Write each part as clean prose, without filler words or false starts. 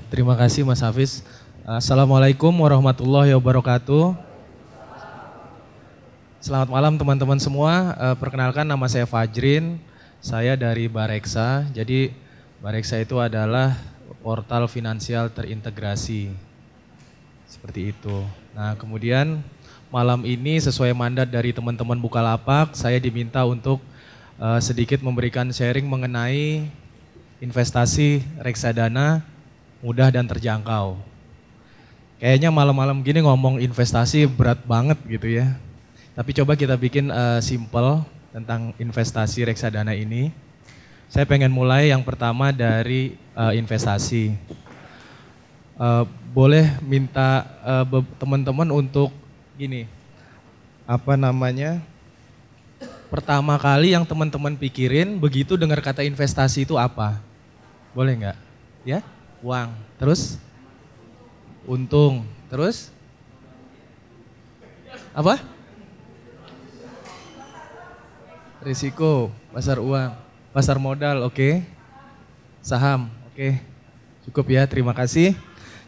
Terima kasih Mas Hafiz. Assalamualaikum warahmatullahi wabarakatuh. Selamat malam teman-teman semua. Perkenalkan nama saya Fajrin. Saya dari Bareksa. Jadi Bareksa itu adalah portal finansial terintegrasi. Seperti itu. Nah, kemudian malam ini sesuai mandat dari teman-teman Bukalapak, saya diminta untuk sedikit memberikan sharing mengenai investasi reksadana mudah dan terjangkau. Kayaknya malam-malam gini ngomong investasi berat banget gitu ya. Tapi coba kita bikin simple tentang investasi reksadana ini. Saya pengen mulai yang pertama dari investasi. Boleh minta teman-teman untuk gini, pertama kali yang teman-teman pikirin begitu dengar kata investasi itu apa? Boleh nggak? Ya, uang, terus untung, terus apa? Risiko, pasar uang, pasar modal, oke. Saham, oke. Cukup ya, terima kasih.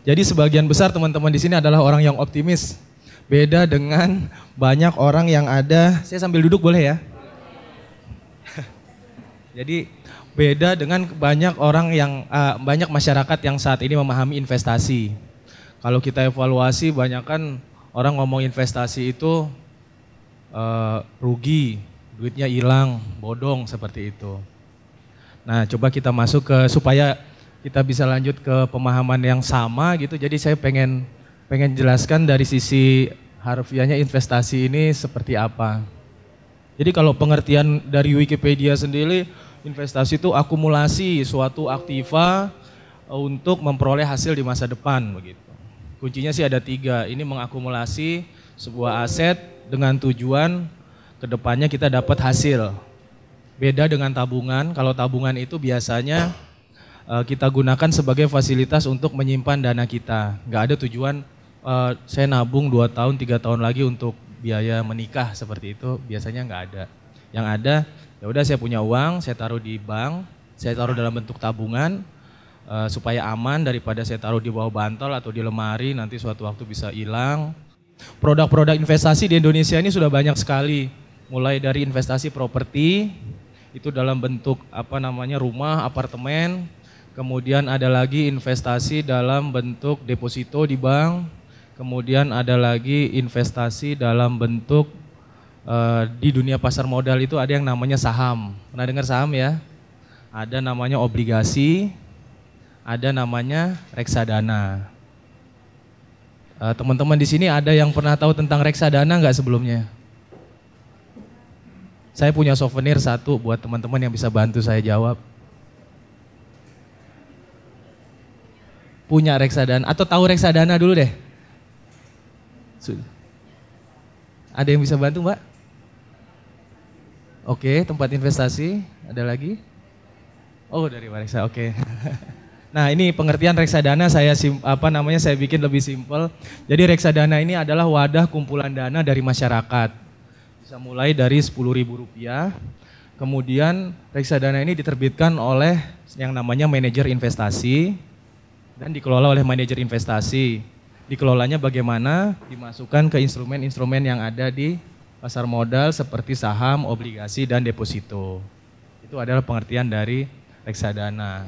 Jadi sebagian besar teman-teman di sini adalah orang yang optimis. Beda dengan banyak orang yang ada, saya sambil duduk boleh ya? Jadi beda dengan banyak orang yang, banyak masyarakat yang saat ini memahami investasi. Kalau kita evaluasi banyak kan orang ngomong investasi itu rugi, duitnya hilang, bodong seperti itu. Nah, coba kita masuk ke supaya kita bisa lanjut ke pemahaman yang sama gitu. Jadi saya pengen jelaskan dari sisi harfiahnya investasi ini seperti apa. Jadi kalau pengertian dari Wikipedia sendiri, investasi itu akumulasi suatu aktiva untuk memperoleh hasil di masa depan begitu. Kuncinya sih ada 3, ini mengakumulasi sebuah aset dengan tujuan kedepannya kita dapat hasil. Beda dengan tabungan, kalau tabungan itu biasanya kita gunakan sebagai fasilitas untuk menyimpan dana kita. Nggak ada tujuan saya nabung 2 tahun, 3 tahun lagi untuk biaya menikah seperti itu, biasanya nggak ada. Yang ada, ya udah saya punya uang, saya taruh di bank, saya taruh dalam bentuk tabungan supaya aman daripada saya taruh di bawah bantal atau di lemari, nanti suatu waktu bisa hilang. Produk-produk investasi di Indonesia ini sudah banyak sekali, mulai dari investasi properti, itu dalam bentuk rumah, apartemen, kemudian ada lagi investasi dalam bentuk deposito di bank, kemudian ada lagi investasi dalam bentuk di dunia pasar modal itu ada yang namanya saham. Pernah dengar saham ya? Ada namanya obligasi, ada namanya reksadana. Teman-teman di sini ada yang pernah tahu tentang reksadana nggak sebelumnya? Saya punya souvenir satu buat teman-teman yang bisa bantu saya jawab. Punya reksadana atau tahu reksadana dulu deh? Ada yang bisa bantu Mbak? Oke, tempat investasi, ada lagi? Oh dari Bareksa, oke. Nah ini pengertian reksadana saya bikin lebih simpel. Jadi reksadana ini adalah wadah kumpulan dana dari masyarakat. Bisa mulai dari Rp10.000, kemudian reksadana ini diterbitkan oleh yang namanya manajer investasi dan dikelola oleh manajer investasi. Dikelolanya bagaimana? Dimasukkan ke instrumen-instrumen yang ada di pasar modal seperti saham, obligasi, dan deposito. Itu adalah pengertian dari reksadana.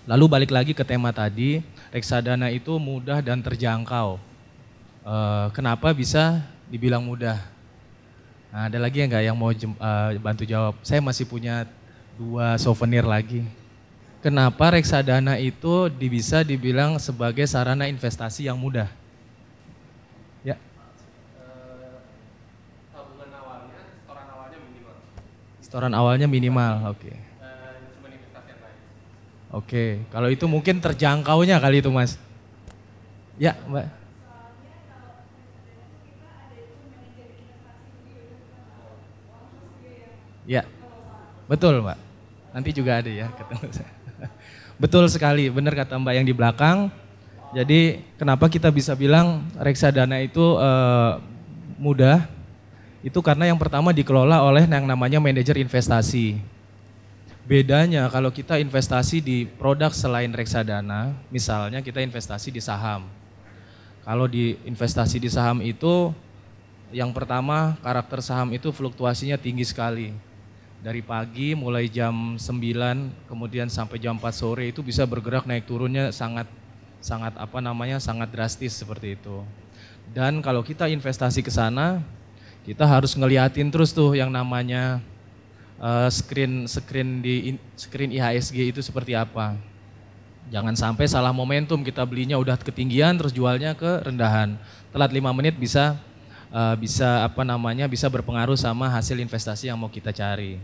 Lalu balik lagi ke tema tadi, reksadana itu mudah dan terjangkau. Kenapa bisa dibilang mudah? Nah, ada lagi nggak yang mau bantu jawab? Saya masih punya 2 souvenir lagi. Kenapa reksadana itu bisa dibilang sebagai sarana investasi yang mudah? Ya. Tabungan awalnya, setoran awalnya minimal. Setoran awalnya minimal, oke. Instrumen investasi yang lain. Oke, kalau itu mungkin terjangkaunya kali itu Mas. Ya Mbak. Ya, betul Mbak. Nanti juga ada ya ketemu saya. Betul sekali, benar kata Mbak yang di belakang. Jadi kenapa kita bisa bilang reksadana itu mudah? Itu karena yang pertama dikelola oleh yang namanya manajer investasi. Bedanya kalau kita investasi di produk selain reksadana, misalnya kita investasi di saham. Kalau di investasi di saham itu, yang pertama karakter saham itu fluktuasinya tinggi sekali. Dari pagi mulai jam 9 kemudian sampai jam 4 sore itu bisa bergerak naik turunnya sangat sangat drastis seperti itu. Dan kalau kita investasi ke sana, kita harus ngeliatin terus tuh yang namanya screen IHSG itu seperti apa. Jangan sampai salah momentum, kita belinya udah ketinggian terus jualnya ke rendahan. Telat 5 menit bisa berpengaruh sama hasil investasi yang mau kita cari.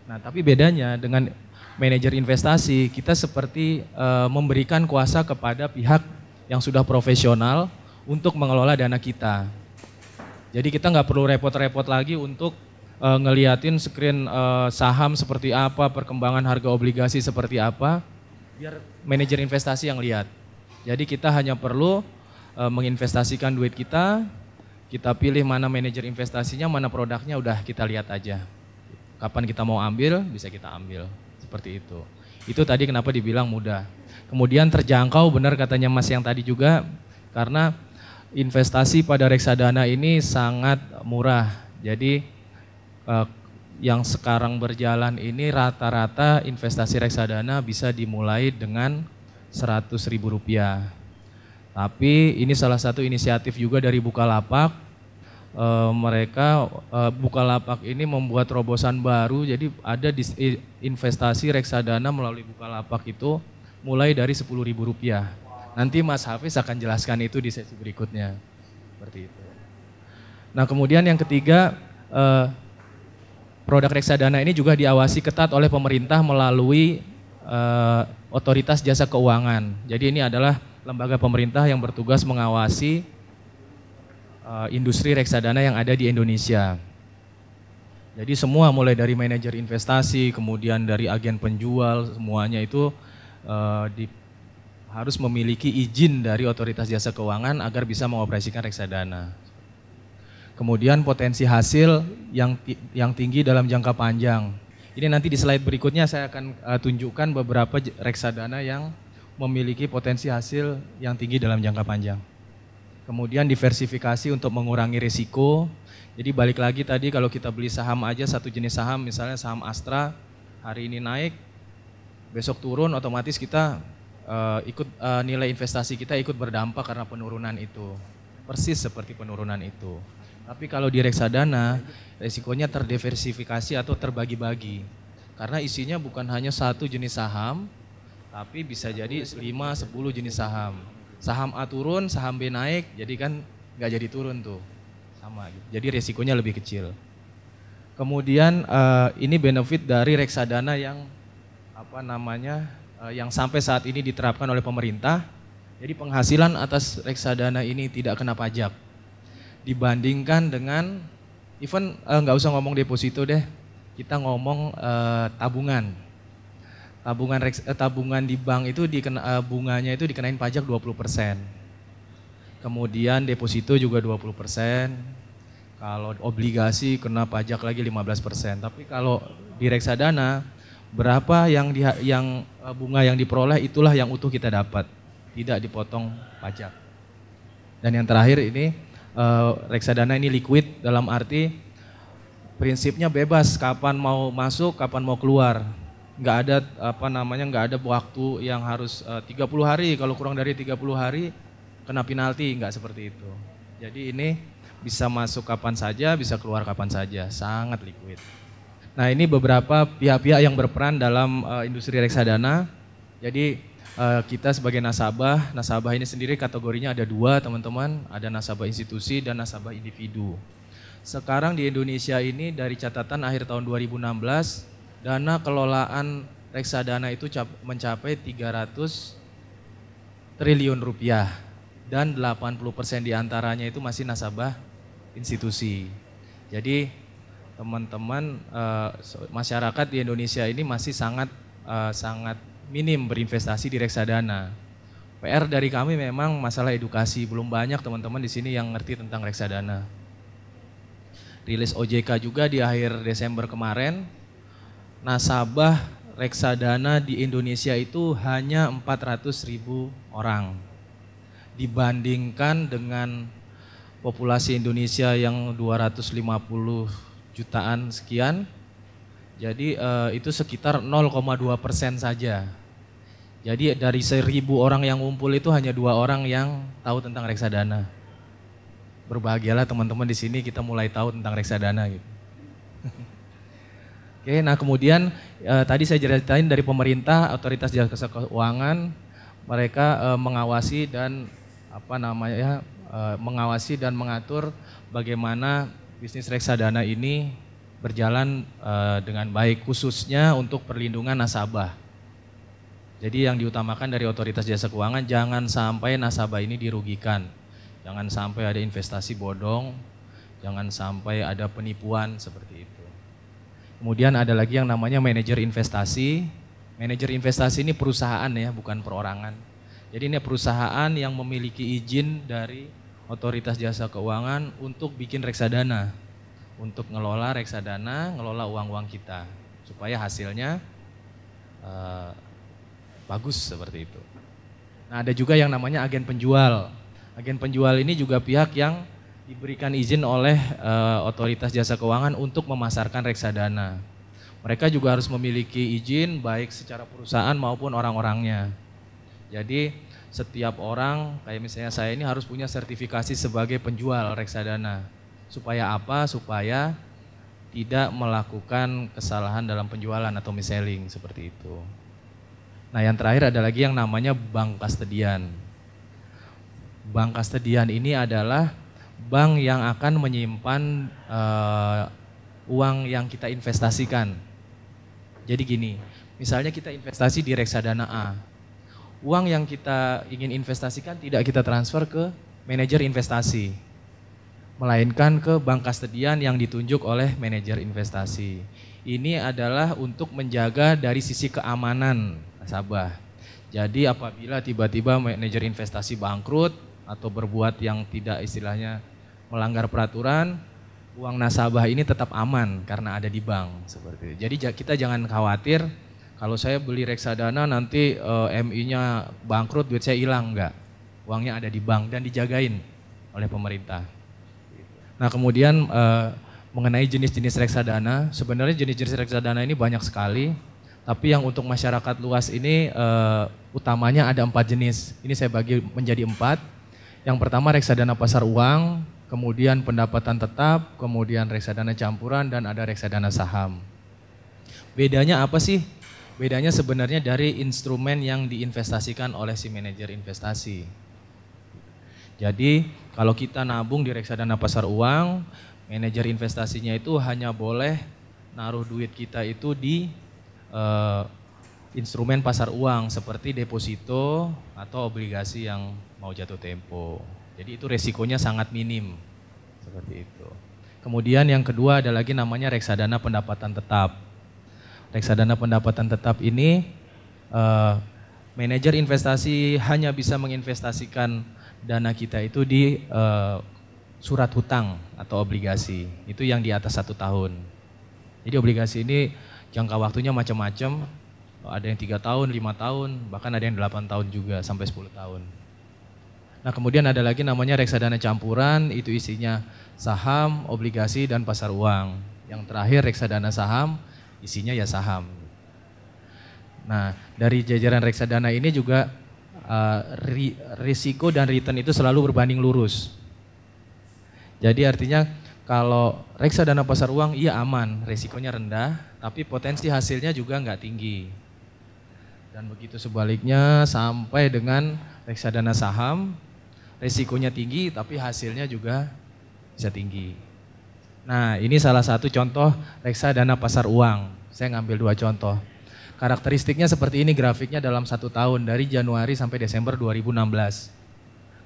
Nah, tapi bedanya dengan manajer investasi, kita seperti memberikan kuasa kepada pihak yang sudah profesional untuk mengelola dana kita. Jadi kita nggak perlu repot-repot lagi untuk ngeliatin screen saham seperti apa, perkembangan harga obligasi seperti apa, biar manajer investasi yang lihat. Jadi kita hanya perlu menginvestasikan duit kita pilih mana manajer investasinya, mana produknya, udah kita lihat aja. Kapan kita mau ambil, bisa kita ambil. Seperti itu. Itu tadi kenapa dibilang mudah. Kemudian terjangkau, benar katanya Mas yang tadi juga, karena investasi pada reksadana ini sangat murah. Jadi yang sekarang berjalan ini rata-rata investasi reksadana bisa dimulai dengan Rp100.000. Tapi ini salah satu inisiatif juga dari Bukalapak. Bukalapak ini membuat terobosan baru, jadi ada investasi reksadana melalui Bukalapak itu mulai dari Rp10.000. Nanti Mas Hafiz akan jelaskan itu di sesi berikutnya. Seperti itu. Nah, kemudian yang ketiga, produk reksadana ini juga diawasi ketat oleh pemerintah melalui Otoritas Jasa Keuangan. Jadi ini adalah lembaga pemerintah yang bertugas mengawasi industri reksadana yang ada di Indonesia. Jadi semua mulai dari manajer investasi, kemudian dari agen penjual, semuanya itu harus memiliki izin dari Otoritas Jasa Keuangan agar bisa mengoperasikan reksadana. Kemudian potensi hasil yang tinggi dalam jangka panjang. Ini nanti di slide berikutnya saya akan tunjukkan beberapa reksadana yang memiliki potensi hasil yang tinggi dalam jangka panjang. Kemudian diversifikasi untuk mengurangi risiko. Jadi balik lagi tadi kalau kita beli saham aja, satu jenis saham, misalnya saham Astra, hari ini naik, besok turun, otomatis kita nilai investasi kita ikut berdampak karena penurunan itu. Persis seperti penurunan itu. Tapi kalau di reksadana, risikonya terdiversifikasi atau terbagi-bagi. Karena isinya bukan hanya satu jenis saham, tapi bisa jadi 5-10 jenis saham. Saham A turun, saham B naik, jadi kan nggak jadi turun tuh. Sama gitu. Jadi risikonya lebih kecil. Kemudian ini benefit dari reksadana yang yang sampai saat ini diterapkan oleh pemerintah. Jadi penghasilan atas reksadana ini tidak kena pajak. Dibandingkan dengan nggak usah ngomong deposito deh, kita ngomong tabungan. Tabungan di bank itu bunganya itu dikenain pajak 20%. Kemudian deposito juga 20%. Kalau obligasi kena pajak lagi 15%. Tapi kalau di reksadana berapa yang bunga yang diperoleh itulah yang utuh kita dapat, tidak dipotong pajak. Dan yang terakhir ini reksadana ini liquid dalam arti prinsipnya bebas, kapan mau masuk, kapan mau keluar. Nggak ada waktu yang harus 30 hari, kalau kurang dari 30 hari kena penalti, nggak seperti itu. Jadi ini bisa masuk kapan saja, bisa keluar kapan saja, sangat liquid. Nah, ini beberapa pihak-pihak yang berperan dalam industri reksadana. Jadi kita sebagai nasabah ini sendiri kategorinya ada 2 teman-teman, ada nasabah institusi dan nasabah individu. Sekarang di Indonesia ini dari catatan akhir tahun 2016, dana kelolaan reksadana itu mencapai 300 triliun rupiah dan 80% diantaranya itu masih nasabah institusi. Jadi teman-teman masyarakat di Indonesia ini masih sangat minim berinvestasi di reksadana. PR dari kami memang masalah edukasi, belum banyak teman-teman di sini yang ngerti tentang reksadana. Rilis OJK juga di akhir Desember kemarin, nasabah reksadana di Indonesia itu hanya 400.000 orang. Dibandingkan dengan populasi Indonesia yang 250 jutaan sekian, jadi itu sekitar 0,2% saja. Jadi dari 1.000 orang yang ngumpul itu hanya 2 orang yang tahu tentang reksadana. Berbahagialah teman-teman di sini kita mulai tahu tentang reksadana gitu. Oke, nah kemudian tadi saya ceritain dari pemerintah, otoritas jasa keuangan, mereka mengawasi dan mengawasi dan mengatur bagaimana bisnis reksadana ini berjalan dengan baik, khususnya untuk perlindungan nasabah. Jadi yang diutamakan dari otoritas jasa keuangan, jangan sampai nasabah ini dirugikan, jangan sampai ada investasi bodong, jangan sampai ada penipuan seperti itu. Kemudian ada lagi yang namanya manajer investasi. Manajer investasi ini perusahaan ya, bukan perorangan. Jadi ini perusahaan yang memiliki izin dari otoritas jasa keuangan untuk bikin reksadana, untuk ngelola reksadana, ngelola uang-uang kita, supaya hasilnya bagus seperti itu. Nah, ada juga yang namanya agen penjual. Agen penjual ini juga pihak yang diberikan izin oleh otoritas jasa keuangan untuk memasarkan reksadana. Mereka juga harus memiliki izin baik secara perusahaan maupun orang-orangnya. Jadi setiap orang, kayak misalnya saya ini harus punya sertifikasi sebagai penjual reksadana. Supaya apa? Supaya tidak melakukan kesalahan dalam penjualan atau mis-selling seperti itu. Nah, yang terakhir ada lagi yang namanya bank kastedian. Bank kastedian ini adalah bank yang akan menyimpan uang yang kita investasikan. Jadi gini, misalnya kita investasi di reksadana A. Uang yang kita ingin investasikan tidak kita transfer ke manajer investasi, melainkan ke bank kastedian yang ditunjuk oleh manajer investasi. Ini adalah untuk menjaga dari sisi keamanan nasabah. Jadi apabila tiba-tiba manajer investasi bangkrut atau berbuat yang tidak istilahnya melanggar peraturan, uang nasabah ini tetap aman karena ada di bank seperti itu. Jadi kita jangan khawatir kalau saya beli reksadana nanti MI-nya bangkrut, duit saya hilang, enggak. Uangnya ada di bank dan dijagain oleh pemerintah. Nah, kemudian mengenai jenis-jenis reksadana, sebenarnya jenis-jenis reksadana ini banyak sekali. Tapi yang untuk masyarakat luas ini utamanya ada 4 jenis. Ini saya bagi menjadi 4. Yang pertama reksadana pasar uang, kemudian pendapatan tetap, kemudian reksadana campuran, dan ada reksadana saham. Bedanya apa sih? Bedanya sebenarnya dari instrumen yang diinvestasikan oleh si manajer investasi. Jadi kalau kita nabung di reksadana pasar uang, manajer investasinya itu hanya boleh naruh duit kita itu di instrumen pasar uang seperti deposito atau obligasi yang mau jatuh tempo. Jadi itu resikonya sangat minim seperti itu. Kemudian yang kedua ada lagi namanya reksadana pendapatan tetap. Reksadana pendapatan tetap ini manajer investasi hanya bisa menginvestasikan dana kita itu di surat hutang atau obligasi. Itu yang di atas 1 tahun. Jadi obligasi ini jangka waktunya macam-macam, ada yang 3 tahun, 5 tahun, bahkan ada yang 8 tahun juga sampai 10 tahun. Nah, kemudian ada lagi namanya reksadana campuran, itu isinya saham, obligasi, dan pasar uang. Yang terakhir reksadana saham, isinya ya saham. Nah, dari jajaran reksadana ini juga risiko dan return itu selalu berbanding lurus. Jadi artinya kalau reksadana pasar uang iya aman, resikonya rendah, tapi potensi hasilnya juga nggak tinggi. Dan begitu sebaliknya sampai dengan reksadana saham, resikonya tinggi tapi hasilnya juga bisa tinggi. Nah, ini salah satu contoh reksadana pasar uang. Saya ngambil 2 contoh. Karakteristiknya seperti ini grafiknya dalam 1 tahun dari Januari sampai Desember 2016.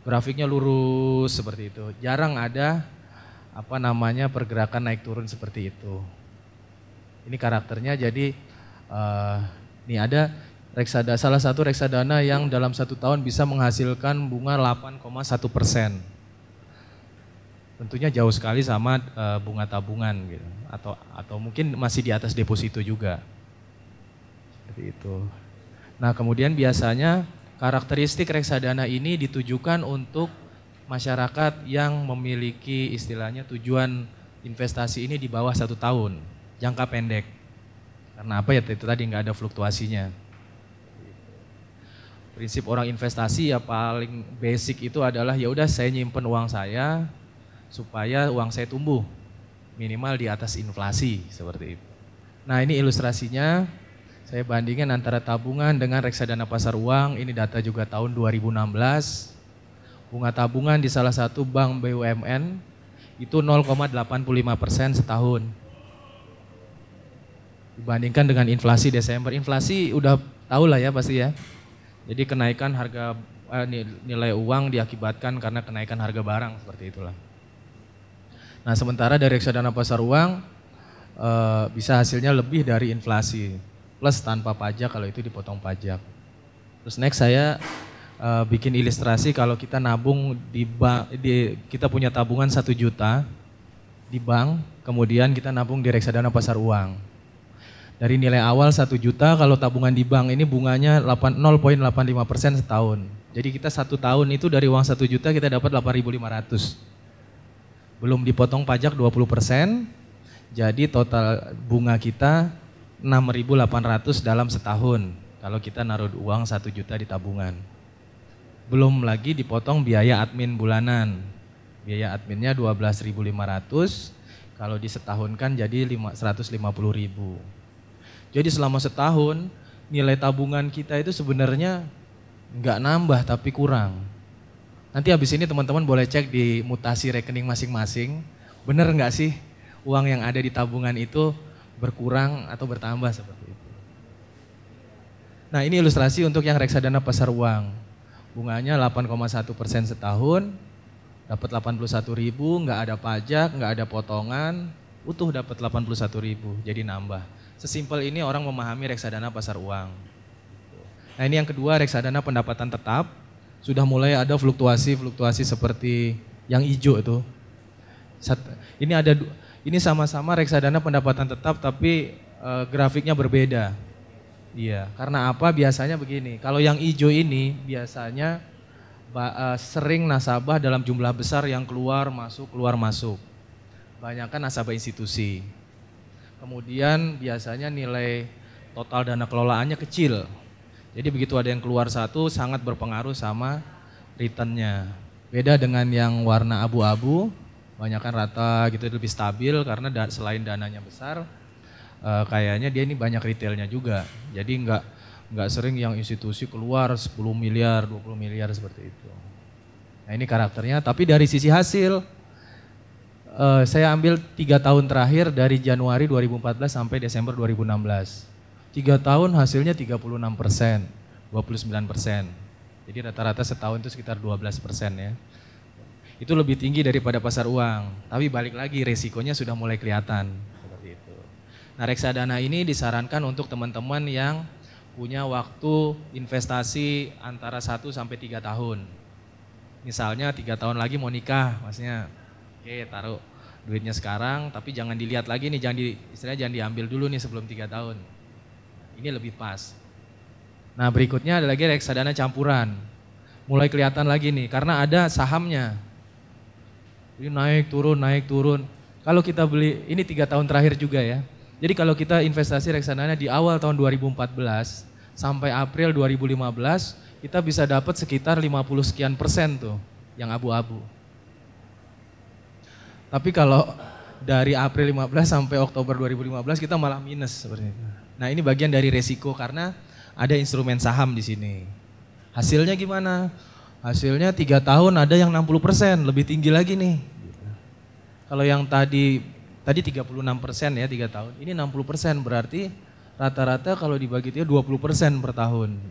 Grafiknya lurus seperti itu. Jarang ada pergerakan naik turun seperti itu. Ini karakternya. Jadi ini ada salah satu reksadana yang dalam 1 tahun bisa menghasilkan bunga 8,1%. Tentunya jauh sekali sama bunga tabungan gitu, atau mungkin masih di atas deposito juga. Seperti itu. Nah, kemudian biasanya karakteristik reksadana ini ditujukan untuk masyarakat yang memiliki istilahnya tujuan investasi ini di bawah 1 tahun, jangka pendek. Karena apa ya, itu tadi nggak ada fluktuasinya. Prinsip orang investasi ya paling basic itu adalah ya udah saya nyimpen uang saya supaya uang saya tumbuh minimal di atas inflasi seperti itu. Nah, ini ilustrasinya. Saya bandingkan antara tabungan dengan reksadana pasar uang. Ini data juga tahun 2016. Bunga tabungan di salah satu bank BUMN itu 0,85% setahun. Dibandingkan dengan inflasi Desember. Inflasi udah tahu lah ya pasti ya. Jadi kenaikan harga nilai uang diakibatkan karena kenaikan harga barang seperti itulah. Nah, sementara dari reksadana pasar uang bisa hasilnya lebih dari inflasi. Plus tanpa pajak kalau itu dipotong pajak. Terus next saya bikin ilustrasi kalau kita nabung di bank, kita punya tabungan 1 juta di bank, kemudian kita nabung di reksadana pasar uang. Dari nilai awal 1 juta, kalau tabungan di bank ini bunganya 0,85% setahun. Jadi kita 1 tahun itu dari uang 1 juta kita dapat 8.500. Belum dipotong pajak 20%, jadi total bunga kita 6.800 dalam setahun kalau kita naruh uang 1 juta di tabungan. Belum lagi dipotong biaya admin bulanan. Biaya adminnya 12.500, kalau disetahunkan jadi 150.000. Jadi selama setahun nilai tabungan kita itu sebenarnya nggak nambah tapi kurang. Nanti habis ini teman-teman boleh cek di mutasi rekening masing-masing, bener nggak sih uang yang ada di tabungan itu berkurang atau bertambah seperti itu. Nah, ini ilustrasi untuk yang reksadana pasar uang. Bunganya 8,1% setahun, dapat 81.000, nggak ada pajak, nggak ada potongan, utuh dapat 81.000, jadi nambah. Sesimpel ini orang memahami reksadana pasar uang. Nah, ini yang kedua, reksadana pendapatan tetap. Sudah mulai ada fluktuasi seperti yang hijau itu. Ini sama-sama reksadana pendapatan tetap tapi grafiknya berbeda. Iya, karena apa? Biasanya begini, kalau yang hijau ini biasanya sering nasabah dalam jumlah besar yang keluar masuk. Banyakan nasabah institusi. Kemudian biasanya nilai total dana kelolaannya kecil. Jadi begitu ada yang keluar satu sangat berpengaruh sama returnnya. Beda dengan yang warna abu-abu, banyakan rata gitu, lebih stabil karena selain dananya besar, kayaknya dia ini banyak retailnya juga. Jadi nggak sering yang institusi keluar 10 miliar, 20 miliar seperti itu. Nah, ini karakternya, tapi dari sisi hasil, saya ambil 3 tahun terakhir dari Januari 2014 sampai Desember 2016. 3 tahun hasilnya 36%, 29%. Jadi rata-rata setahun itu sekitar 12% ya. Itu lebih tinggi daripada pasar uang, tapi balik lagi resikonya sudah mulai kelihatan seperti itu. Nah, reksadana ini disarankan untuk teman-teman yang punya waktu investasi antara 1 sampai 3 tahun. Misalnya 3 tahun lagi mau nikah, maksudnya oke, taruh duitnya sekarang, tapi jangan dilihat lagi nih, istilahnya jangan diambil dulu nih sebelum 3 tahun. Ini lebih pas. Nah, berikutnya ada lagi reksadana campuran. Mulai kelihatan lagi nih, karena ada sahamnya. Ini naik turun. Kalau kita beli, ini 3 tahun terakhir juga ya. Jadi kalau kita investasi reksadana di awal tahun 2014 sampai April 2015, kita bisa dapat sekitar 50 sekian persen tuh yang abu-abu. Tapi kalau dari April 15 sampai Oktober 2015 kita malah minus seperti itu. Nah, ini bagian dari resiko karena ada instrumen saham di sini. Hasilnya gimana? Hasilnya 3 tahun ada yang 60%, lebih tinggi lagi nih. Kalau yang tadi 36% ya 3 tahun, ini 60%, berarti rata-rata kalau dibagi itu 20% per tahun.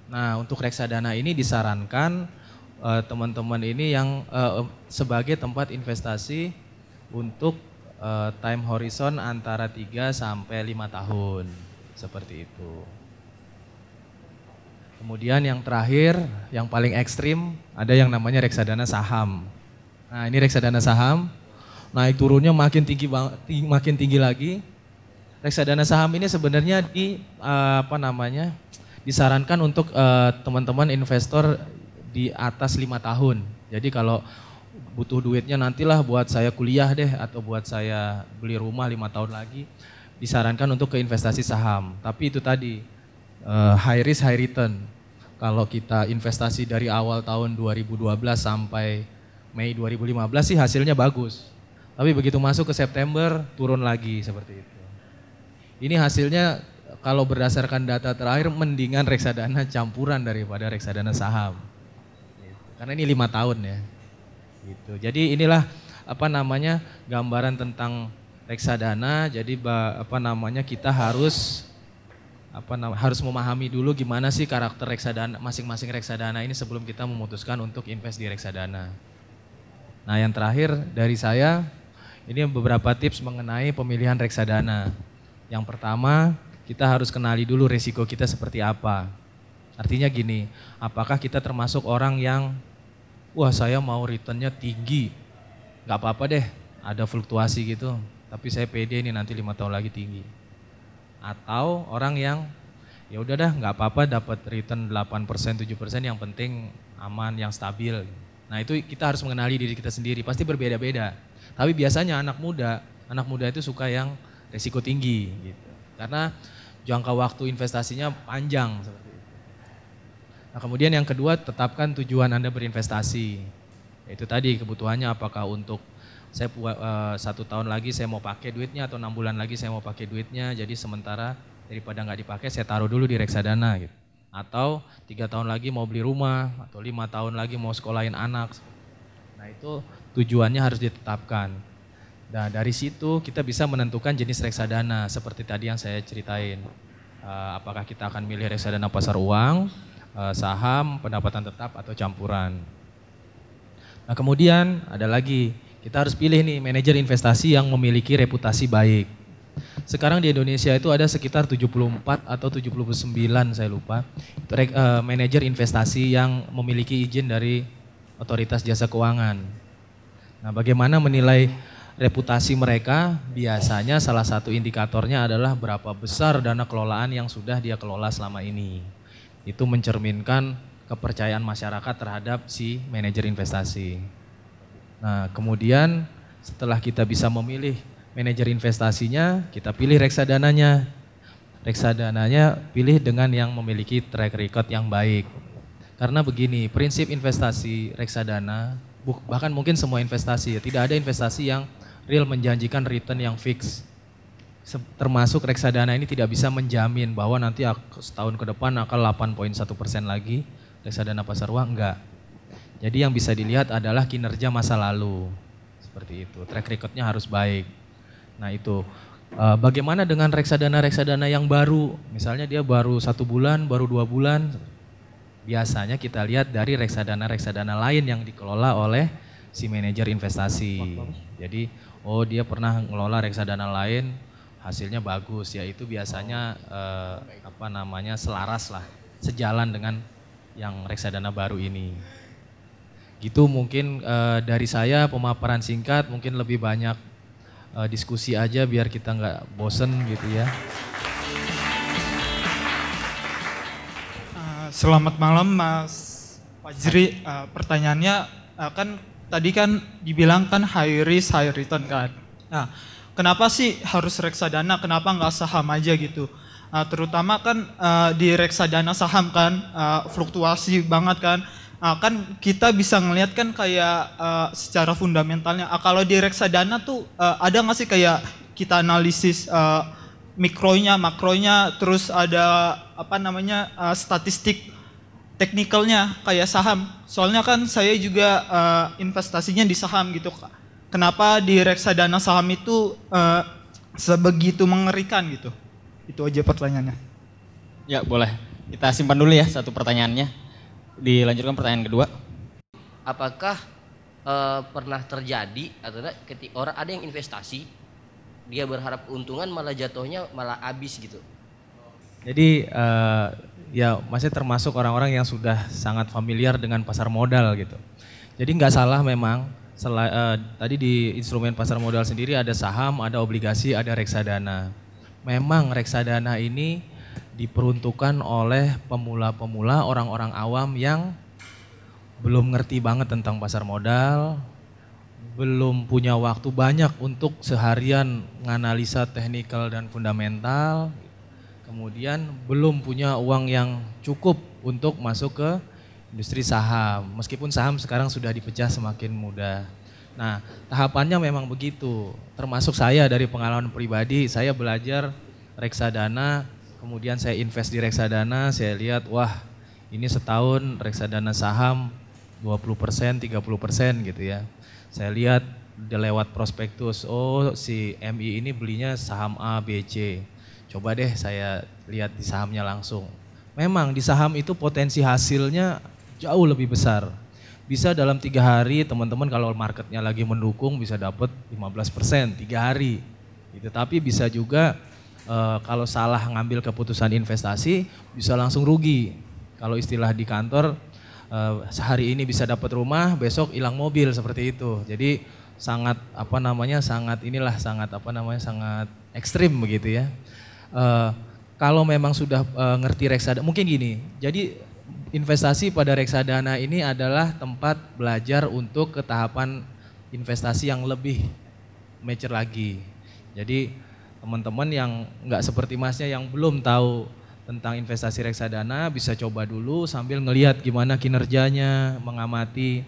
Nah, untuk reksadana ini disarankan teman-teman ini yang sebagai tempat investasi untuk time horizon antara 3 sampai 5 tahun, seperti itu. Kemudian yang terakhir, yang paling ekstrim, ada yang namanya reksadana saham. Nah, ini reksadana saham, naik turunnya makin tinggi lagi. reksadana saham ini sebenarnya disarankan untuk teman-teman investor di atas 5 tahun. Jadi kalau butuh duitnya nantilah buat saya kuliah deh atau buat saya beli rumah 5 tahun lagi, disarankan untuk ke investasi saham. Tapi itu tadi high risk high return. Kalau kita investasi dari awal tahun 2012 sampai Mei 2015 sih hasilnya bagus. Tapi begitu masuk ke September turun lagi seperti itu. Ini hasilnya kalau berdasarkan data terakhir mendingan reksadana campuran daripada reksadana saham. Karena ini 5 tahun ya. Gitu. Jadi inilah gambaran tentang reksadana. Jadi kita harus memahami dulu gimana sih karakter reksadana masing-masing reksadana ini sebelum kita memutuskan untuk invest di reksadana. Nah, yang terakhir dari saya ini beberapa tips mengenai pemilihan reksadana. Yang pertama, kita harus kenali dulu risiko kita seperti apa. Artinya gini, apakah kita termasuk orang yang wah saya mau returnnya tinggi, nggak apa-apa deh ada fluktuasi gitu, tapi saya pede ini nanti 5 tahun lagi tinggi. Atau orang yang ya udah dah nggak apa-apa dapat return 8%, 7% yang penting aman, yang stabil. Nah itu kita harus mengenali diri kita sendiri, pasti berbeda-beda. Tapi biasanya anak muda itu suka yang risiko tinggi gitu. Karena jangka waktu investasinya panjang seperti itu. Nah, kemudian yang kedua, tetapkan tujuan Anda berinvestasi. Itu tadi kebutuhannya apakah untuk saya 1 tahun lagi saya mau pakai duitnya atau 6 bulan lagi saya mau pakai duitnya. Jadi sementara daripada nggak dipakai saya taruh dulu di reksadana gitu. Atau 3 tahun lagi mau beli rumah atau 5 tahun lagi mau sekolahin anak. Nah itu tujuannya harus ditetapkan. Nah dari situ kita bisa menentukan jenis reksadana seperti tadi yang saya ceritain. Apakah kita akan milih reksadana pasar uang, saham, pendapatan tetap atau campuran. Nah kemudian ada lagi, kita harus pilih nih manajer investasi yang memiliki reputasi baik. Sekarang di Indonesia itu ada sekitar 74 atau 79 saya lupa, manajer investasi yang memiliki izin dari Otoritas Jasa Keuangan. Nah bagaimana menilai reputasi mereka? Biasanya salah satu indikatornya adalah berapa besar dana kelolaan yang sudah dia kelola selama ini. Itu mencerminkan kepercayaan masyarakat terhadap si manajer investasi. Nah kemudian setelah kita bisa memilih manajer investasinya, kita pilih reksadananya. Reksadananya pilih dengan yang memiliki track record yang baik. Karena begini, prinsip investasi reksadana, bahkan mungkin semua investasi, ya, tidak ada investasi yang real menjanjikan return yang fix. Termasuk reksadana ini tidak bisa menjamin bahwa nanti setahun ke depan akan 8,1% lagi, reksadana pasar uang enggak. Jadi yang bisa dilihat adalah kinerja masa lalu, seperti itu, track recordnya harus baik. Nah itu, bagaimana dengan reksadana-reksadana yang baru, misalnya dia baru 1 bulan, baru 2 bulan, biasanya kita lihat dari reksadana-reksadana lain yang dikelola oleh si manajer investasi. Jadi, oh dia pernah ngelola reksadana lain, hasilnya bagus, ya itu biasanya selaras lah, sejalan dengan yang reksadana baru ini. Gitu mungkin dari saya pemaparan singkat, mungkin lebih banyak diskusi aja biar kita nggak bosen gitu ya. Selamat malam Mas Fajri, pertanyaannya kan tadi kan dibilang kan high risk high return kan. Nah, kenapa sih harus reksadana, kenapa nggak saham aja gitu? Terutama kan di reksadana saham kan fluktuasi banget kan. Kan kita bisa ngelihat kan kayak secara fundamentalnya. Kalau di reksadana tuh ada nggak sih kayak kita analisis mikronya, makronya, terus ada statistik teknikalnya kayak saham. Soalnya kan saya juga investasinya di saham gitu. Kenapa di reksadana saham itu sebegitu mengerikan gitu? Itu aja pertanyaannya. Ya boleh, kita simpan dulu ya satu pertanyaannya. Dilanjutkan pertanyaan kedua. Apakah pernah terjadi atau tidak ketika orang ada yang investasi, dia berharap keuntungan malah jatuhnya malah habis gitu? Jadi ya masih termasuk orang-orang yang sudah sangat familiar dengan pasar modal gitu. Jadi nggak salah memang, tadi di instrumen pasar modal sendiri ada saham, ada obligasi, ada reksadana. memang reksadana ini diperuntukkan oleh pemula-pemula, orang-orang awam yang belum ngerti banget tentang pasar modal, belum punya waktu banyak untuk seharian menganalisa teknikal dan fundamental, kemudian belum punya uang yang cukup untuk masuk ke industri saham. Meskipun saham sekarang sudah dipecah semakin mudah. Nah, tahapannya memang begitu. Termasuk saya dari pengalaman pribadi, saya belajar reksadana, kemudian saya invest di reksadana, saya lihat wah ini setahun reksadana saham 20%, 30% gitu ya. Saya lihat lewat prospektus, oh si MI ini belinya saham A, B, C. Coba deh saya lihat di sahamnya langsung. Memang di saham itu potensi hasilnya jauh lebih besar. Bisa dalam 3 hari teman-teman kalau marketnya lagi mendukung bisa dapat 15% 3 hari. Gitu. Tapi bisa juga kalau salah ngambil keputusan investasi bisa langsung rugi. Kalau istilah di kantor sehari ini bisa dapat rumah, besok hilang mobil seperti itu. Jadi sangat sangat ekstrim begitu ya. Kalau memang sudah ngerti reksadana, mungkin gini. Jadi investasi pada reksadana ini adalah tempat belajar untuk ke tahapan investasi yang lebih mature lagi. Jadi teman-teman yang nggak seperti masnya yang belum tahu tentang investasi reksadana bisa coba dulu sambil ngelihat gimana kinerjanya, mengamati.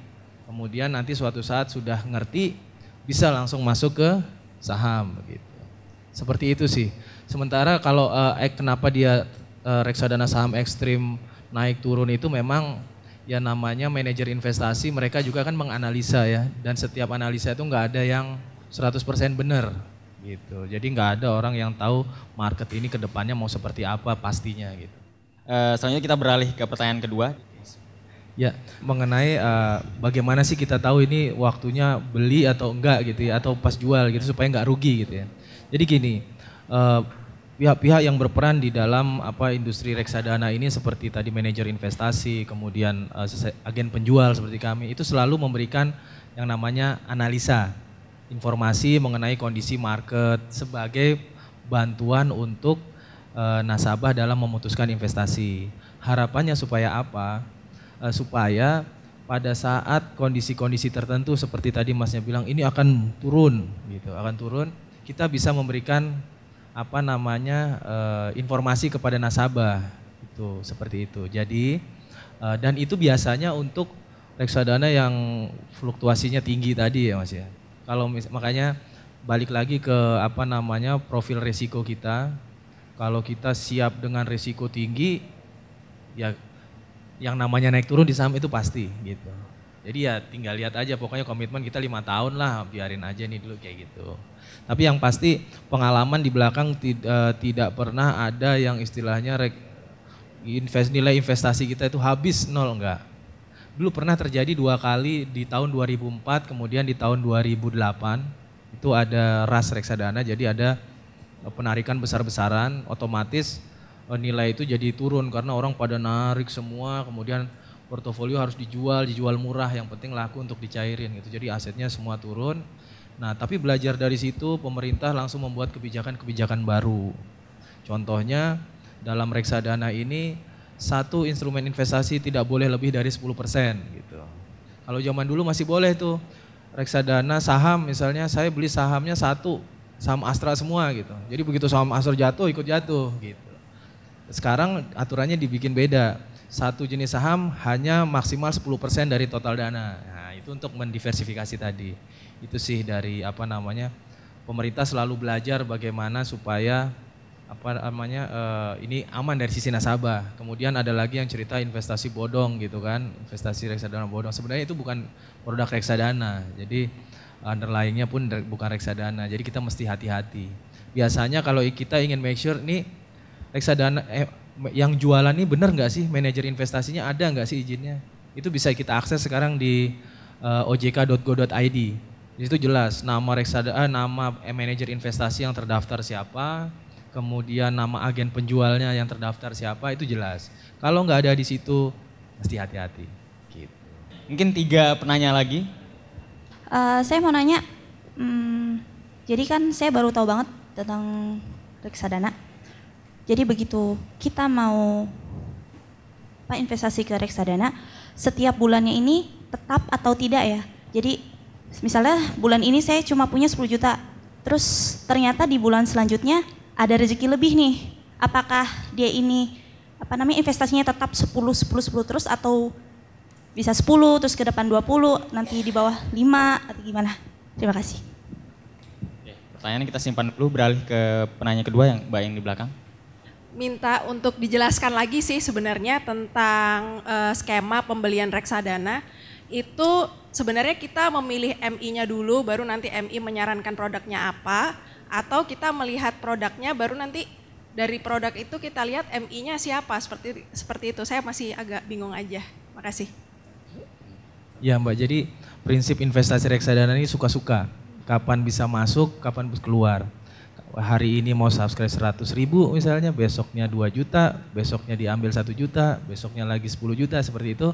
Kemudian nanti suatu saat sudah ngerti bisa langsung masuk ke saham begitu. Seperti itu sih. Sementara kalau kenapa dia reksadana saham ekstrim naik turun itu memang ya namanya manajer investasi, mereka juga kan menganalisa ya, dan setiap analisa itu nggak ada yang 100% benar. Gitu. Jadi nggak ada orang yang tahu market ini ke depannya mau seperti apa pastinya gitu. Selanjutnya kita beralih ke pertanyaan kedua. Ya, mengenai bagaimana sih kita tahu ini waktunya beli atau enggak gitu ya, atau pas jual gitu supaya nggak rugi gitu ya. Jadi gini, pihak-pihak yang berperan di dalam industri reksadana ini seperti tadi manajer investasi, kemudian agen penjual seperti kami itu selalu memberikan yang namanya analisa. Informasi mengenai kondisi market sebagai bantuan untuk nasabah dalam memutuskan investasi. Harapannya supaya apa? Supaya pada saat kondisi-kondisi tertentu seperti tadi Masnya bilang ini akan turun gitu, akan turun, kita bisa memberikan informasi kepada nasabah itu seperti itu. Jadi dan itu biasanya untuk reksadana yang fluktuasinya tinggi tadi ya Mas ya. Makanya balik lagi ke profil risiko kita. Kalau kita siap dengan risiko tinggi, ya yang namanya naik turun di saham itu pasti gitu. Jadi ya tinggal lihat aja, pokoknya komitmen kita 5 tahun lah, biarin aja nih dulu kayak gitu. Tapi yang pasti pengalaman di belakang tidak pernah ada yang istilahnya nilai investasi kita itu habis nol, enggak. Dulu pernah terjadi 2 kali di tahun 2004, kemudian di tahun 2008 itu ada ras reksadana, jadi ada penarikan besar-besaran, otomatis nilai itu jadi turun karena orang pada narik semua, kemudian portofolio harus dijual murah, yang penting laku untuk dicairin gitu, jadi asetnya semua turun. Nah tapi belajar dari situ pemerintah langsung membuat kebijakan-kebijakan baru. Contohnya dalam reksadana ini satu instrumen investasi tidak boleh lebih dari 10% gitu. Kalau zaman dulu masih boleh tuh reksadana saham, misalnya saya beli sahamnya satu, saham Astra semua gitu. Jadi begitu saham Astra jatuh ikut jatuh gitu. Sekarang aturannya dibikin beda. Satu jenis saham hanya maksimal 10% dari total dana. Nah, itu untuk mendiversifikasi tadi. Itu sih dari pemerintah selalu belajar bagaimana supaya ini aman dari sisi nasabah. Kemudian ada lagi yang cerita investasi bodong gitu kan, investasi reksadana bodong. Sebenarnya itu bukan produk reksadana, jadi underlyingnya pun bukan reksadana. Jadi kita mesti hati-hati. Biasanya kalau kita ingin make sure nih reksadana yang jualan ini benar nggak sih, manajer investasinya ada nggak sih izinnya? Itu bisa kita akses sekarang di ojk.go.id. Di situ jelas nama reksadana, nama manajer investasi yang terdaftar siapa. Kemudian nama agen penjualnya yang terdaftar siapa, itu jelas. Kalau nggak ada di situ, mesti hati-hati. Gitu. Mungkin 3 penanya lagi. Saya mau nanya, jadi kan saya baru tahu banget tentang reksadana. Jadi begitu kita mau investasi ke reksadana, setiap bulannya ini tetap atau tidak ya. Jadi misalnya bulan ini saya cuma punya 10 juta, terus ternyata di bulan selanjutnya ada rezeki lebih nih. Apakah dia ini investasinya tetap 10 terus atau bisa 10 terus ke depan 20, nanti di bawah 5 atau gimana? Terima kasih. Oke, pertanyaan kita simpan dulu, beralih ke penanya kedua yang Mbak yang di belakang. Minta untuk dijelaskan lagi sih sebenarnya tentang skema pembelian reksadana. Itu sebenarnya kita memilih MI-nya dulu baru nanti MI menyarankan produknya apa, atau kita melihat produknya baru nanti dari produk itu kita lihat MI-nya siapa, seperti itu. Saya masih agak bingung aja. Makasih. Ya Mbak, jadi prinsip investasi reksadana ini suka-suka. Kapan bisa masuk, kapan bisa keluar. Hari ini mau subscribe 100.000 misalnya, besoknya 2 juta, besoknya diambil 1 juta, besoknya lagi 10 juta, seperti itu.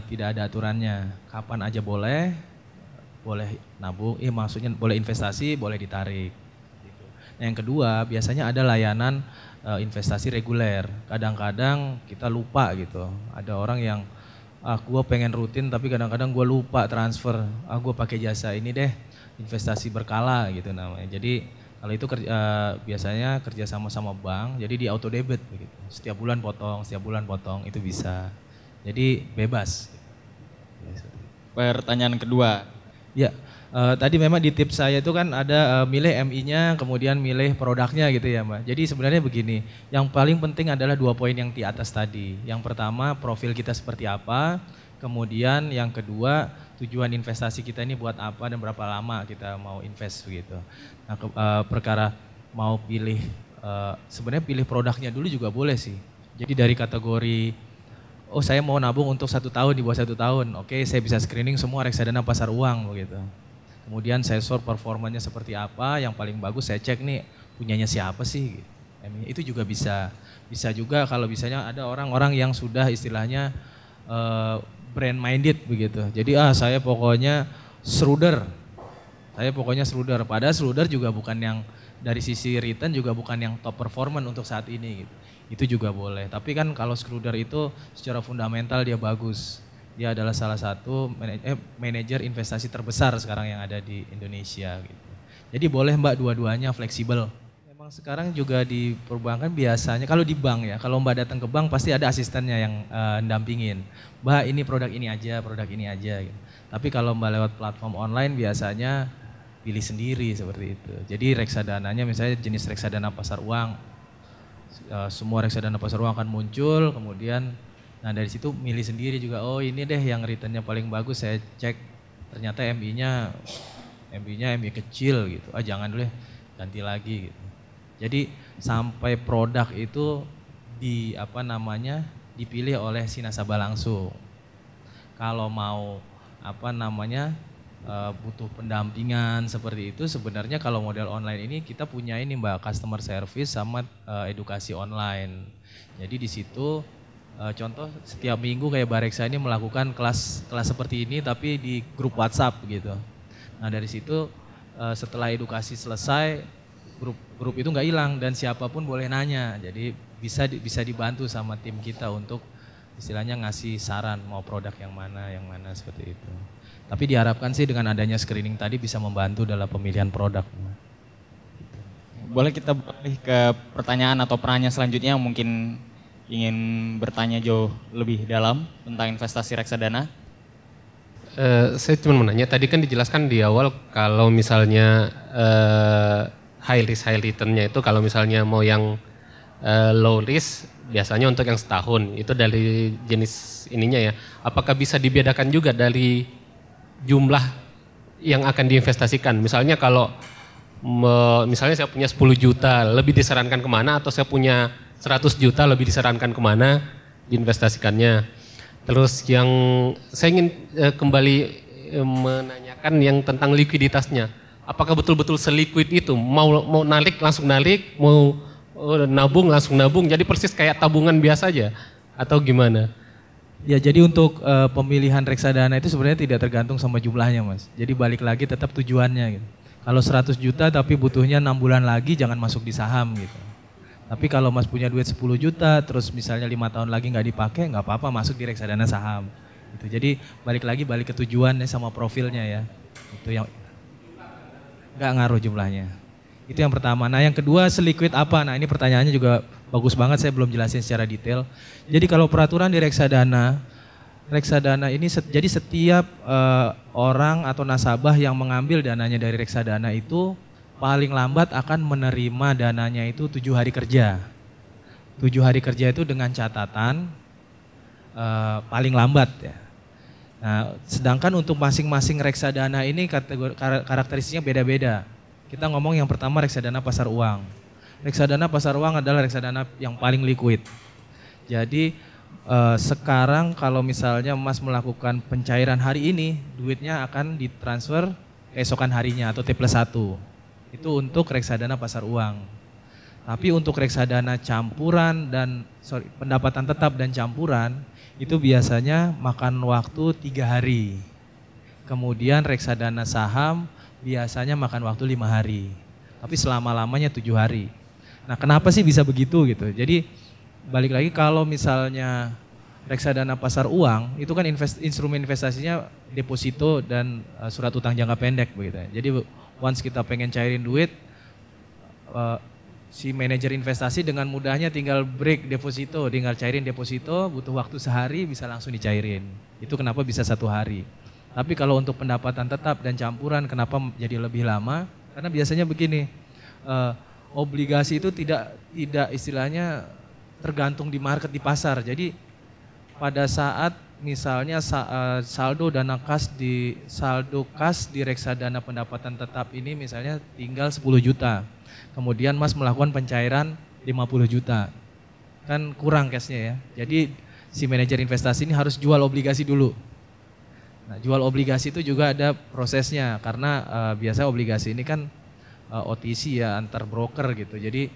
Tidak ada aturannya. Kapan aja boleh nabung, maksudnya boleh investasi, boleh ditarik. Gitu. Nah, yang kedua, biasanya ada layanan investasi reguler. Kadang-kadang kita lupa gitu. Ada orang yang gue pengen rutin tapi kadang-kadang gue lupa transfer. Gue pakai jasa ini deh, investasi berkala gitu namanya. Jadi kalau itu biasanya kerja sama bank, jadi di auto debit begitu. Setiap bulan potong, itu bisa. Jadi bebas. Pertanyaan kedua. Ya, tadi memang di tips saya itu kan ada milih MI-nya, kemudian milih produknya gitu ya Mbak. Jadi sebenarnya begini, yang paling penting adalah 2 poin yang di atas tadi. Yang pertama, profil kita seperti apa. Kemudian yang kedua, tujuan investasi kita ini buat apa dan berapa lama kita mau invest begitu. Nah, perkara mau pilih, sebenarnya pilih produknya dulu juga boleh sih. Jadi dari kategori, saya mau nabung untuk 1 tahun, di bawah 1 tahun. Oke, saya bisa screening semua reksadana pasar uang begitu. Kemudian saya sort performanya seperti apa, yang paling bagus saya cek nih punyanya siapa sih. Itu juga bisa. Bisa juga kalau misalnya ada orang-orang yang sudah istilahnya brand minded begitu. Jadi saya pokoknya Schroeder. Padahal Schroeder juga bukan yang dari sisi return juga bukan yang top performance untuk saat ini gitu. Itu juga boleh. Tapi kan kalau Schroeder itu secara fundamental dia bagus. Dia adalah salah satu manajer investasi terbesar sekarang yang ada di Indonesia gitu. Jadi boleh Mbak dua-duanya fleksibel. Memang sekarang juga di perbankan biasanya kalau di bank ya, kalau Mbak datang ke bank pasti ada asistennya yang dampingin. Mbak ini produk ini aja gitu. Tapi kalau Mbak lewat platform online biasanya pilih sendiri seperti itu. Jadi reksadananya misalnya jenis reksadana pasar uang, semua reksadana pasar uang akan muncul, kemudian dari situ milih sendiri juga, ini deh yang returnnya paling bagus, saya cek ternyata MI-nya MI kecil gitu, jangan dulu ya, ganti lagi gitu. Jadi sampai produk itu dipilih oleh si nasabah langsung. Kalau mau butuh pendampingan seperti itu, sebenarnya kalau model online ini kita punya ini Mbak, customer service sama edukasi online. Jadi di situ contoh setiap minggu kayak Bareksa ini melakukan kelas seperti ini tapi di grup WhatsApp gitu. Nah dari situ setelah edukasi selesai grup itu nggak hilang dan siapapun boleh nanya. Jadi bisa dibantu sama tim kita untuk istilahnya ngasih saran mau produk yang mana seperti itu. Tapi diharapkan sih dengan adanya screening tadi bisa membantu dalam pemilihan produk. Boleh kita beralih ke pertanyaan atau penanya selanjutnya yang mungkin ingin bertanya jauh lebih dalam tentang investasi reksadana? Saya cuma mau nanya, tadi kan dijelaskan di awal kalau misalnya high risk high returnnya itu kalau misalnya mau yang low risk biasanya untuk yang setahun, itu dari jenis ininya ya. Apakah bisa dibedakan juga dari jumlah yang akan diinvestasikan? Misalnya kalau misalnya saya punya 10 juta lebih disarankan kemana, atau saya punya 100 juta lebih disarankan kemana diinvestasikannya. Terus yang saya ingin kembali menanyakan yang tentang likuiditasnya. Apakah betul-betul seliquid itu? Mau narik langsung narik, mau nabung langsung nabung, jadi persis kayak tabungan biasa aja atau gimana? Ya jadi untuk pemilihan reksadana itu sebenarnya tidak tergantung sama jumlahnya Mas. Jadi balik lagi tetap tujuannya gitu. Kalau 100 juta tapi butuhnya 6 bulan lagi jangan masuk di saham gitu. Tapi kalau Mas punya duit 10 juta terus misalnya 5 tahun lagi nggak dipakai nggak apa-apa masuk di reksadana saham. Gitu. Jadi balik ke tujuannya sama profilnya ya. Itu yang nggak ngaruh jumlahnya. Itu yang pertama. Nah yang kedua seliquid apa? Nah ini pertanyaannya juga bagus banget saya belum jelasin secara detail. Jadi kalau peraturan di reksadana ini jadi setiap orang atau nasabah yang mengambil dananya dari reksadana itu paling lambat akan menerima dananya itu 7 hari kerja. 7 hari kerja itu dengan catatan paling lambat ya. Nah, sedangkan untuk masing-masing reksadana ini karakteristiknya beda-beda. Kita ngomong yang pertama reksadana pasar uang. Reksadana pasar uang adalah reksadana yang paling liquid. Jadi sekarang kalau misalnya Mas melakukan pencairan hari ini, duitnya akan ditransfer keesokan harinya atau T+1. Itu untuk reksadana pasar uang. Tapi untuk reksadana campuran dan pendapatan tetap dan campuran, itu biasanya makan waktu 3 hari. Kemudian reksadana saham biasanya makan waktu 5 hari. Tapi selama-lamanya 7 hari. Nah kenapa sih bisa begitu gitu? Jadi balik lagi kalau misalnya reksadana pasar uang itu kan instrumen investasinya deposito dan surat utang jangka pendek begitu. Jadi once kita pengen cairin duit si manajer investasi dengan mudahnya tinggal break deposito, tinggal cairin deposito, butuh waktu sehari bisa langsung dicairin. Itu kenapa bisa 1 hari. Tapi kalau untuk pendapatan tetap dan campuran kenapa jadi lebih lama? Karena biasanya begini, obligasi itu tidak istilahnya tergantung di market di pasar. Jadi pada saat misalnya saldo kas di reksadana pendapatan tetap ini misalnya tinggal 10 juta. Kemudian Mas melakukan pencairan 50 juta. Kan kurang cashnya ya. Jadi si manajer investasi ini harus jual obligasi dulu. Nah, jual obligasi itu juga ada prosesnya karena biasa obligasi ini kan OTC ya antar broker gitu. Jadi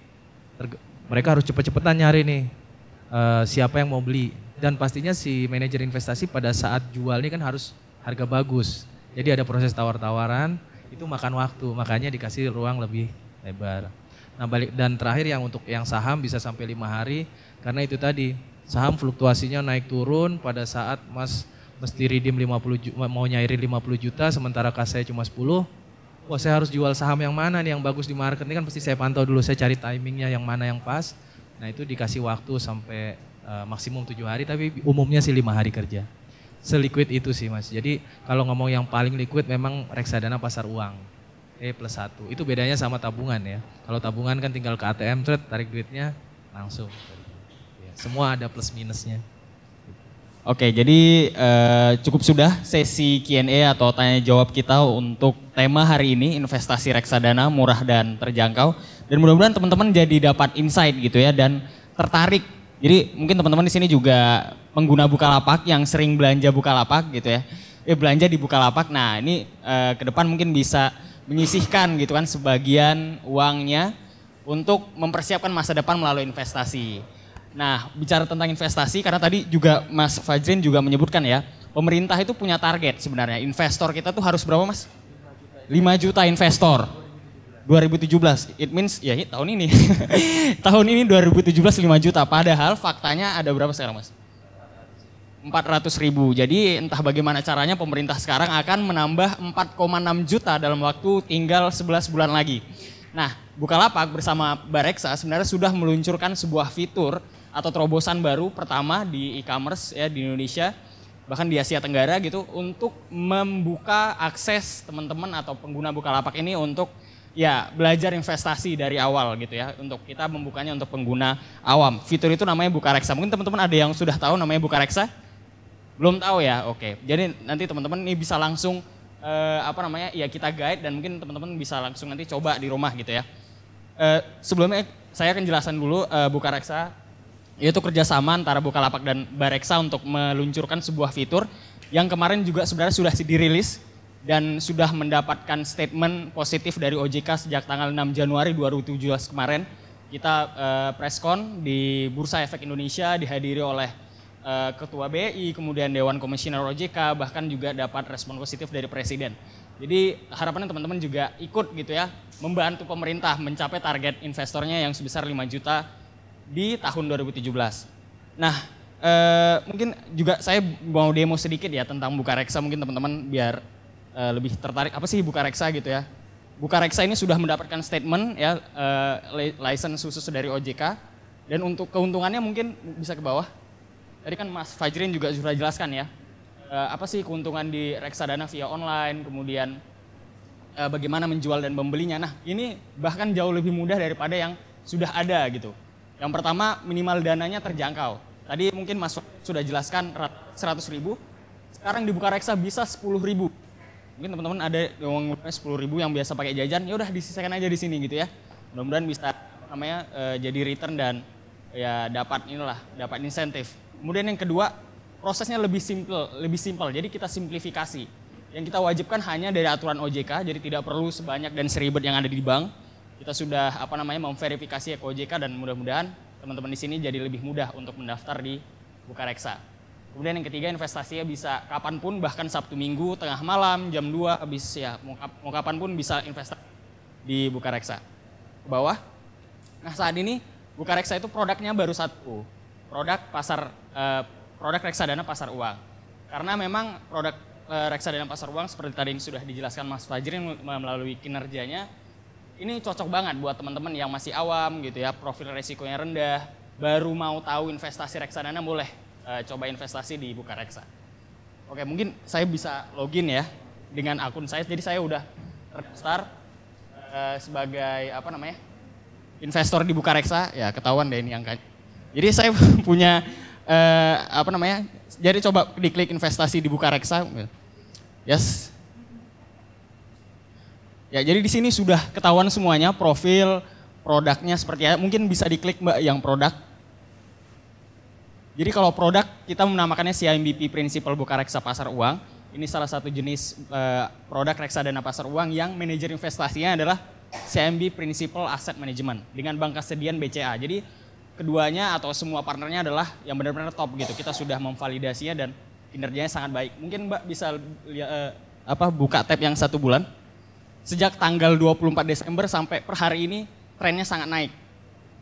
mereka harus cepet-cepetan nyari nih siapa yang mau beli dan pastinya si manajer investasi pada saat jual ini kan harus harga bagus. Jadi ada proses tawar-tawaran itu makan waktu, makanya dikasih ruang lebih lebar. Nah dan terakhir yang untuk yang saham bisa sampai 5 hari karena itu tadi saham fluktuasinya naik turun pada saat Mas mesti redeem 50 mau nyairin 50 juta sementara kas saya cuma 10. Wah saya harus jual saham yang mana nih yang bagus di market ini kan pasti saya pantau dulu, saya cari timingnya yang mana yang pas. Nah itu dikasih waktu sampai maksimum 7 hari tapi umumnya sih 5 hari kerja. Seliquid itu sih Mas. Jadi kalau ngomong yang paling liquid memang reksadana pasar uang. T+1. Itu bedanya sama tabungan ya. Kalau tabungan kan tinggal ke ATM, tarik duitnya langsung. Semua ada plus minusnya. Oke, jadi cukup sudah sesi Q&A atau tanya jawab kita untuk tema hari ini, investasi reksadana murah dan terjangkau. Dan mudah-mudahan teman-teman jadi dapat insight gitu ya dan tertarik. Jadi mungkin teman-teman di sini juga pengguna Bukalapak yang sering belanja Bukalapak gitu ya. Belanja di Bukalapak. Nah, ini ke depan mungkin bisa menyisihkan gitu kan sebagian uangnya untuk mempersiapkan masa depan melalui investasi. Nah, bicara tentang investasi, karena tadi juga Mas Fajrin juga menyebutkan ya, pemerintah itu punya target sebenarnya. Investor kita tuh harus berapa Mas? 5 juta investor. 2017, it means ya tahun ini. Tahun ini 2017 5 juta, padahal faktanya ada berapa sekarang Mas? 400.000. Jadi entah bagaimana caranya pemerintah sekarang akan menambah 4,6 juta dalam waktu tinggal 11 bulan lagi. Nah, Bukalapak bersama Bareksa sebenarnya sudah meluncurkan sebuah fitur atau terobosan baru pertama di e-commerce ya di Indonesia bahkan di Asia Tenggara gitu untuk membuka akses teman-teman atau pengguna Bukalapak ini untuk ya belajar investasi dari awal gitu ya untuk kita membukanya untuk pengguna awam. Fitur itu namanya Bukareksa. Mungkin teman-teman ada yang sudah tahu namanya Bukareksa? Belum tahu ya? Oke. Jadi nanti teman-teman ini bisa langsung ya kita guide dan mungkin teman-teman bisa langsung nanti coba di rumah gitu ya. Sebelumnya saya akan jelaskan dulu Bukareksa yaitu kerjasama antara Bukalapak dan Bareksa untuk meluncurkan sebuah fitur yang kemarin juga sebenarnya sudah dirilis dan sudah mendapatkan statement positif dari OJK sejak tanggal 6 Januari 2017 kemarin. Kita preskon di Bursa Efek Indonesia dihadiri oleh Ketua BI, kemudian Dewan Komisioner OJK, bahkan juga dapat respon positif dari Presiden. Jadi harapannya teman-teman juga ikut gitu ya, membantu pemerintah mencapai target investornya yang sebesar 5 juta di tahun 2017. Nah, mungkin juga saya mau demo sedikit ya tentang Bukareksa, mungkin teman-teman biar lebih tertarik. Apa sih Bukareksa gitu ya? Bukareksa ini sudah mendapatkan statement ya, license khusus dari OJK, dan untuk keuntungannya mungkin bisa ke bawah. Tadi kan Mas Fajrin juga sudah jelaskan ya, apa sih keuntungan di reksadana via online, kemudian bagaimana menjual dan membelinya. Nah ini bahkan jauh lebih mudah daripada yang sudah ada gitu. Yang pertama minimal dananya terjangkau. Tadi mungkin Mas sudah jelaskan 100.000, sekarang di Bukareksa bisa 10.000. Mungkin teman-teman ada uang 10.000 yang biasa pakai jajan, ya udah disisihkan aja di sini gitu ya. Mudah-mudahan bisa jadi return dan ya dapat insentif. Kemudian yang kedua, prosesnya lebih simpel. Jadi kita simplifikasi. Yang kita wajibkan hanya dari aturan OJK, jadi tidak perlu sebanyak dan seribet yang ada di bank. Kita sudah memverifikasi ke OJK, dan mudah-mudahan teman-teman di sini jadi lebih mudah untuk mendaftar di Bukareksa. Kemudian yang ketiga, investasinya bisa kapanpun, bahkan Sabtu Minggu, tengah malam, jam 2, habis ya mau kapanpun bisa investasi di Bukareksa. Ke bawah. Nah saat ini Bukareksa itu produknya baru satu, produk reksadana pasar uang. Karena memang produk reksadana pasar uang seperti tadi yang sudah dijelaskan Mas Fajrin melalui kinerjanya, ini cocok banget buat teman-teman yang masih awam gitu ya, profil resikonya rendah, baru mau tahu investasi reksadana, boleh coba investasi di Bukareksa. Oke, mungkin saya bisa login ya dengan akun saya, jadi saya udah terdaftar sebagai investor di Bukareksa, ya ketahuan deh ini angkanya. Jadi saya punya jadi coba diklik investasi di Bukareksa. Yes. Ya, jadi di sini sudah ketahuan semuanya, profil, produknya seperti apa. Mungkin bisa diklik Mbak yang produk. Jadi kalau produk kita menamakannya CIMBP Principal Bukareksa Pasar Uang. Ini salah satu jenis produk reksadana pasar uang yang manajer investasinya adalah CIMB Principal Asset Management dengan bank kesediaan BCA. Jadi keduanya atau semua partnernya adalah yang benar-benar top gitu. Kita sudah memvalidasinya dan kinerjanya sangat baik. Mungkin Mbak bisa buka tab yang 1 bulan. Sejak tanggal 24 Desember sampai per hari ini trennya sangat naik.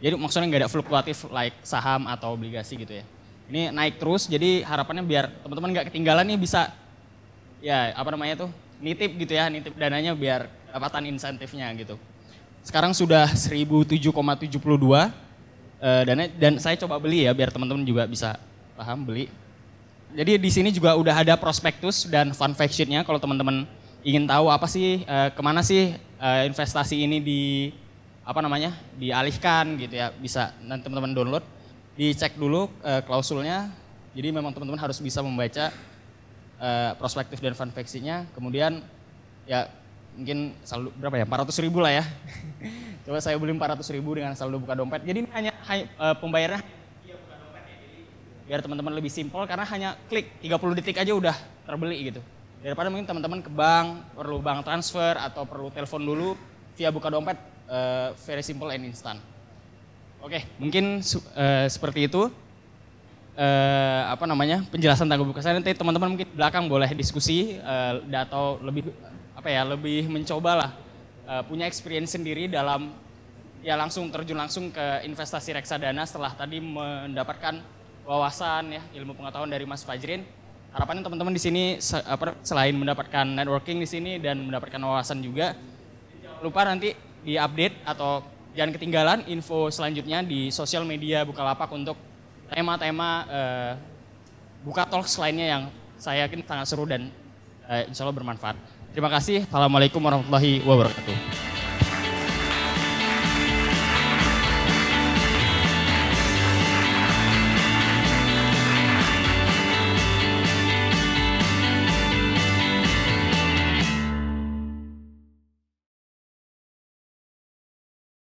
Jadi maksudnya nggak ada fluktuatif like saham atau obligasi gitu ya. Ini naik terus, jadi harapannya biar teman-teman nggak ketinggalan nih bisa nitip gitu ya, nitip dananya biar dapatan insentifnya gitu. Sekarang sudah 1.007,72 dana, dan saya coba beli ya biar teman-teman juga bisa paham beli. Jadi di sini juga udah ada prospektus dan fund fact sheet-nya kalau teman-teman ingin tahu apa sih kemana sih investasi ini dialihkan gitu ya, bisa nanti teman-teman download, dicek dulu klausulnya. Jadi memang teman-teman harus bisa membaca prospektif dan fund fact sheet-nya. Kemudian ya mungkin saldo berapa ya, 400.000 lah ya. Coba saya beli 400.000 dengan saldo buka dompet. Jadi ini hanya pembayarannya via buka dompet ya. Jadi biar teman-teman lebih simpel karena hanya klik 30 detik aja udah terbeli gitu. Daripada mungkin teman-teman ke bank, perlu bank transfer atau perlu telepon dulu, via buka dompet very simple and instant. Oke, mungkin seperti itu penjelasan tentang Bukareksa. Nanti teman-teman mungkin belakang boleh diskusi atau lebih mencoba lah punya experience sendiri dalam ya langsung terjun langsung ke investasi reksadana setelah tadi mendapatkan wawasan ya, ilmu pengetahuan dari Mas Fajrin. Harapannya teman-teman di sini selain mendapatkan networking di sini dan mendapatkan wawasan juga, jangan lupa nanti di-update atau jangan ketinggalan info selanjutnya di sosial media Bukalapak untuk tema-tema Buka Talks lainnya yang saya yakin sangat seru dan insya Allah bermanfaat. Terima kasih. Assalamualaikum warahmatullahi wabarakatuh.